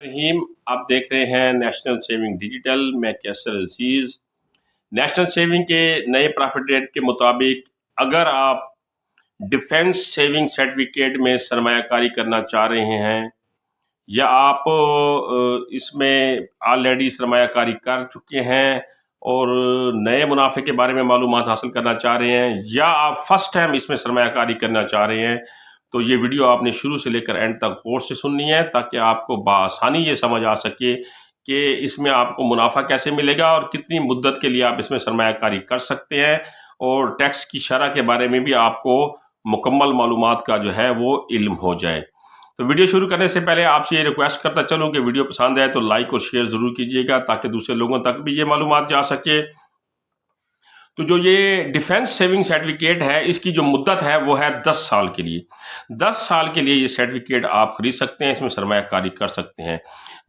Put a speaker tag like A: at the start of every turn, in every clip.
A: रहीम, आप देख रहे हैं नेशनल सेविंग डिजिटल। मैं कैसर अजीज। नेशनल सेविंग के नए प्रॉफिट रेट के मुताबिक अगर आप डिफेंस सेविंग सर्टिफिकेट में सरमायाकारी करना चाह रहे हैं या आप इसमें ऑलरेडी सरमायाकारी कर चुके हैं और नए मुनाफे के बारे में मालूमात हासिल करना चाह रहे हैं या आप फर्स्ट टाइम इसमें सरमायाकारी करना चाह रहे हैं, तो ये वीडियो आपने शुरू से लेकर एंड तक गौर से सुननी है ताकि आपको बआसानी ये समझ आ सके कि इसमें आपको मुनाफा कैसे मिलेगा और कितनी मुद्दत के लिए आप इसमें सरमायाकारी कर सकते हैं, और टैक्स की शरह के बारे में भी आपको मुकम्मल मालूमात का जो है वो इल्म हो जाए। तो वीडियो शुरू करने से पहले आपसे ये रिक्वेस्ट करता चलूँ कि वीडियो पसंद आए तो लाइक और शेयर ज़रूर कीजिएगा ताकि दूसरे लोगों तक भी ये मालूमात जा सके। तो जो ये डिफेंस सेविंग सर्टिफिकेट है, इसकी जो मुद्दत है वो है 10 साल के लिए। 10 साल के लिए ये सर्टिफिकेट आप खरीद सकते हैं, इसमें सरमायाकारी कर सकते हैं।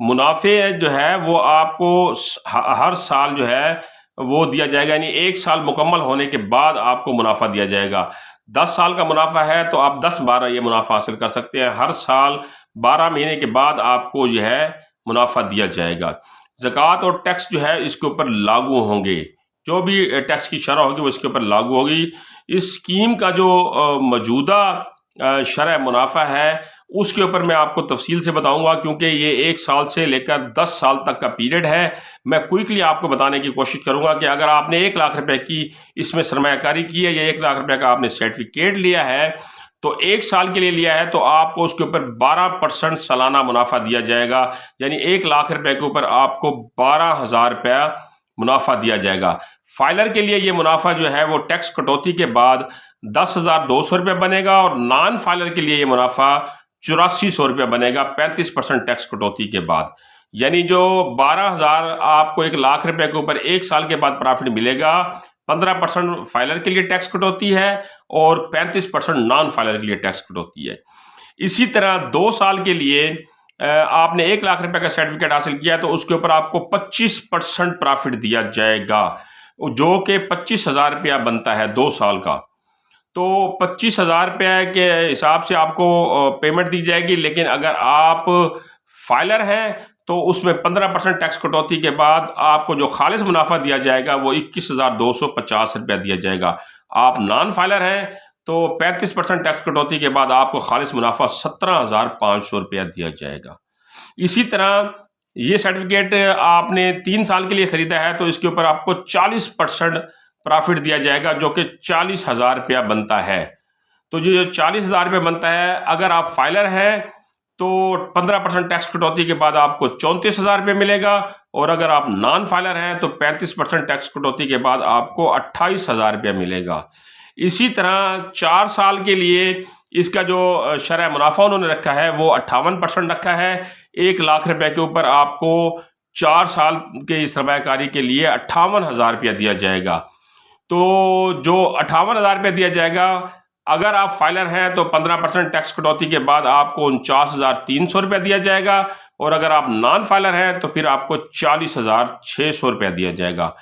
A: मुनाफे जो है वो आपको हर साल जो है वो दिया जाएगा, यानी 1 साल मुकम्मल होने के बाद आपको मुनाफा दिया जाएगा। 10 साल का मुनाफा है तो आप 10-12 ये मुनाफा हासिल कर सकते हैं। हर साल 12 महीने के बाद आपको जो है मुनाफा दिया जाएगा। ज़कात और टैक्स जो है इसके ऊपर लागू होंगे, जो भी टैक्स की शरह होगी वो इसके ऊपर लागू होगी। इस स्कीम का जो मौजूदा शरह मुनाफा है उसके ऊपर मैं आपको तफसील से बताऊंगा, क्योंकि ये 1 साल से लेकर 10 साल तक का पीरियड है। मैं क्विकली आपको बताने की कोशिश करूंगा कि अगर आपने 1 लाख रुपए की इसमें सरमायाकारी की है या 1 लाख रुपए का आपने सर्टिफिकेट लिया है, तो 1 साल के लिए लिया है तो आपको उसके ऊपर 12% सालाना मुनाफा दिया जाएगा, यानी 1 लाख रुपए के ऊपर आपको 12,000 रुपया मुनाफा दिया जाएगा। फाइलर के लिए ये मुनाफा जो है वो टैक्स कटौती के बाद 10,200 रुपये बनेगा और नॉन फाइलर के लिए ये मुनाफा 8400 रुपये बनेगा 35% टैक्स कटौती के बाद। यानी जो 12,000 आपको 1 लाख रुपए के ऊपर 1 साल के बाद प्रॉफिट मिलेगा, 15% फाइलर के लिए टैक्स कटौती है और 35% नॉन फाइलर के लिए टैक्स कटौती है। इसी तरह 2 साल के लिए आपने 1 लाख रुपए का सर्टिफिकेट हासिल किया है तो उसके ऊपर आपको 25% प्रॉफिट दिया जाएगा, जो कि 25,000 रुपया बनता है 2 साल का। तो 25,000 रुपये के हिसाब से आपको पेमेंट दी जाएगी, लेकिन अगर आप फाइलर हैं तो उसमें 15% टैक्स कटौती के बाद आपको जो खालिस मुनाफा दिया जाएगा वो 21,250 रुपया दिया जाएगा। आप नॉन फाइलर हैं तो 35% टैक्स कटौती के बाद आपको खालिस मुनाफा 17,500 रुपया दिया जाएगा। इसी तरह ये सर्टिफिकेट आपने 3 साल के लिए खरीदा है तो इसके ऊपर आपको 40% प्रॉफिट दिया जाएगा, जो कि 40,000 रुपया बनता है। तो जो 40,000 रुपये बनता है, अगर आप फाइलर हैं तो 15% टैक्स कटौती के बाद आपको 34,000 रुपये मिलेगा, और अगर आप नॉन फाइलर हैं तो 35% टैक्स कटौती के बाद आपको 28,000 रुपया मिलेगा। इसी तरह 4 साल के लिए इसका जो शरह मुनाफा उन्होंने रखा है वो 58% रखा है। 1 लाख रुपए के ऊपर आपको 4 साल के सरमायाकारी के लिए 58,000 रुपया दिया जाएगा। तो जो 58,000 रुपया दिया जाएगा, अगर आप फाइलर हैं तो 15% टैक्स कटौती के बाद आपको 49,300 रुपया दिया जाएगा, और अगर आप नॉन फाइलर हैं तो फिर आपको 40,600 रुपया दिया जाएगा।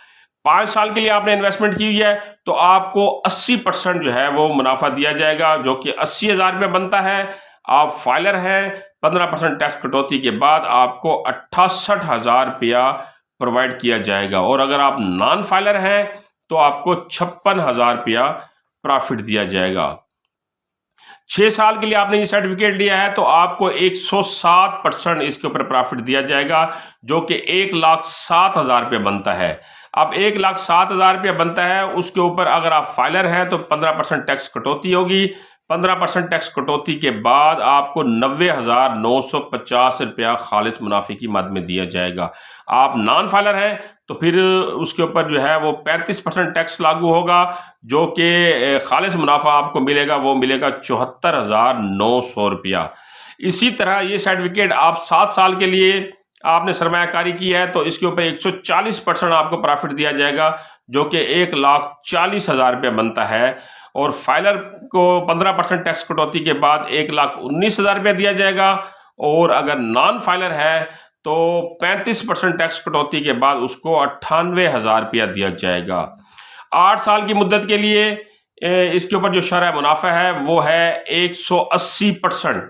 A: 5 साल के लिए आपने इन्वेस्टमेंट की हुई है तो आपको 80% जो है वो मुनाफा दिया जाएगा, जो कि 80,000 रुपये बनता है। आप फाइलर हैं, 15% टैक्स कटौती के बाद आपको 68,000 रुपया प्रोवाइड किया जाएगा, और अगर आप नॉन फाइलर हैं तो आपको 56,000 रुपया प्रॉफिट दिया जाएगा। 6 साल के लिए आपने ये सर्टिफिकेट लिया है तो आपको 107% इसके ऊपर प्रॉफिट दिया जाएगा, जो कि 1,07,000 रुपये बनता है। अब 1,07,000 रुपये बनता है, उसके ऊपर अगर आप फाइलर हैं तो 15% टैक्स कटौती होगी। 15% टैक्स कटौती के बाद आपको 90,950 रुपया खालिस मुनाफे की मद में दिया जाएगा। आप नॉन फाइलर हैं तो फिर उसके ऊपर जो है वो 35% टैक्स लागू होगा, जो कि खालिस मुनाफा आपको मिलेगा वो मिलेगा 74,900 रुपया। इसी तरह ये सर्टिफिकेट आप 7 साल के लिए आपने सरमायाकारी की है तो इसके ऊपर 140% आपको प्रॉफिट दिया जाएगा, जो कि 1,40,000 रुपया बनता है, और फाइलर को 15% टैक्स कटौती के बाद 1,19,000 रुपया दिया जाएगा, और अगर नॉन फाइलर है तो 35% टैक्स कटौती के बाद उसको 98,000 रुपया दिया जाएगा। 8 साल की मुद्दत के लिए इसके ऊपर जो शरह मुनाफा है वो है 180%।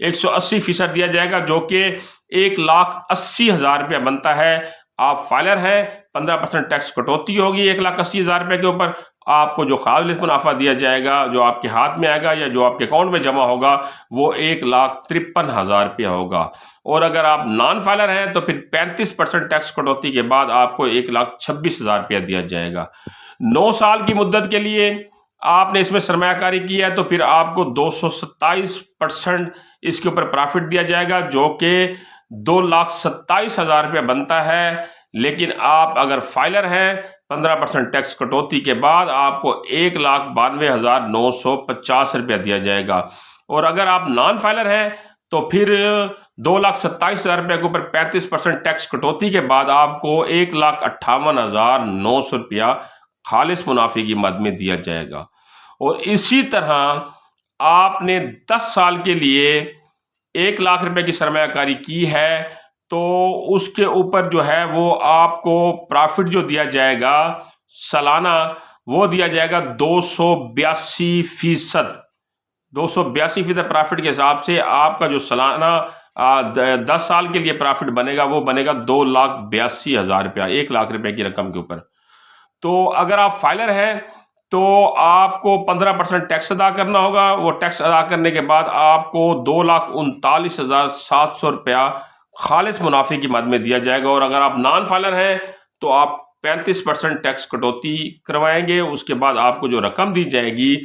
A: 180% दिया जाएगा, जो कि 1,80,000 रुपया बनता है। आप फाइलर हैं, 15% टैक्स कटौती होगी 1,80,000 रुपये के ऊपर। आपको जो खालिस मुनाफा दिया जाएगा, जो आपके हाथ में आएगा या जो आपके अकाउंट में जमा होगा, वो 1,53,000 रुपया होगा। और अगर आप नॉन फाइलर हैं तो फिर 35% टैक्स कटौती के बाद आपको 1,26,000 रुपया दिया जाएगा। 9 साल की मुद्दत के लिए आपने इसमें सरमायाकारी की है तो फिर आपको 227% इसके ऊपर प्रॉफिट दिया जाएगा, जो कि 2,27,000 रुपया बनता है। लेकिन आप अगर फाइलर हैं, 15% टैक्स कटौती के बाद आपको 1,92,950 रुपया दिया जाएगा। और अगर आप नॉन फाइलर हैं तो फिर 2,27,000 रुपये के ऊपर 35% टैक्स कटौती के बाद आपको 1,58,900 रुपया खालिस मुनाफे की मद में दिया जाएगा। और इसी तरह आपने 10 साल के लिए 1,00,000 रुपए की सरमायाकारी की है तो उसके ऊपर जो है वो आपको प्रॉफिट जो दिया जाएगा सालाना, वो दिया जाएगा 282%। 282% प्रॉफिट के हिसाब से आपका जो सालाना 10 साल के लिए प्रॉफिट बनेगा वो बनेगा 2,82,000 रुपया 1,00,000 रुपए की रकम के ऊपर। तो अगर आप फाइलर हैं तो आपको 15% टैक्स अदा करना होगा। वो टैक्स अदा करने के बाद आपको 2,39,700 रुपया खालिस मुनाफे की मद में दिया जाएगा। और अगर आप नॉन फाइलर हैं तो आप 35% टैक्स कटौती करवाएंगे। उसके बाद आपको जो रकम दी जाएगी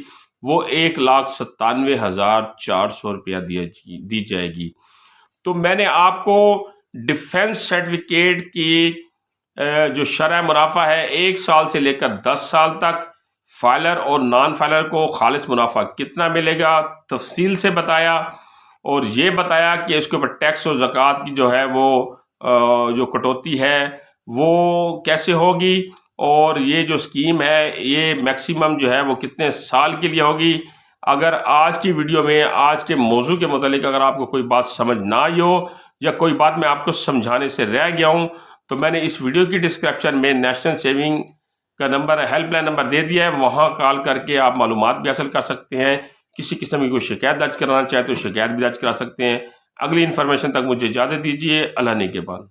A: वो 1,97,400 रुपया दी जाएगी। तो मैंने आपको डिफेंस सर्टिफिकेट की जो शरह मुनाफा है 1 साल से लेकर 10 साल तक, फाइलर और नॉन फाइलर को खालिस मुनाफा कितना मिलेगा तफसील से बताया। और ये बताया कि इसके ऊपर टैक्स और ज़कात की जो है वो जो कटौती है वो कैसे होगी, और ये जो स्कीम है ये मैक्सिमम जो है वो कितने साल के लिए होगी। अगर आज की वीडियो में आज के मौजू के मुतालिक अगर आपको कोई बात समझ ना आई हो या कोई बात मैं आपको समझाने से रह गया हूँ तो मैंने इस वीडियो की डिस्क्रिप्शन में नेशनल सेविंग का नंबर, हेल्पलाइन नंबर दे दिया है। वहाँ कॉल करके आप मालूमात भी हासिल कर सकते हैं। किसी किस्म की कोई शिकायत दर्ज कराना चाहे तो शिकायत भी दर्ज करा सकते हैं। अगली इन्फॉर्मेशन तक मुझे इजाज़त दीजिए। अल्लाह ने के बाद।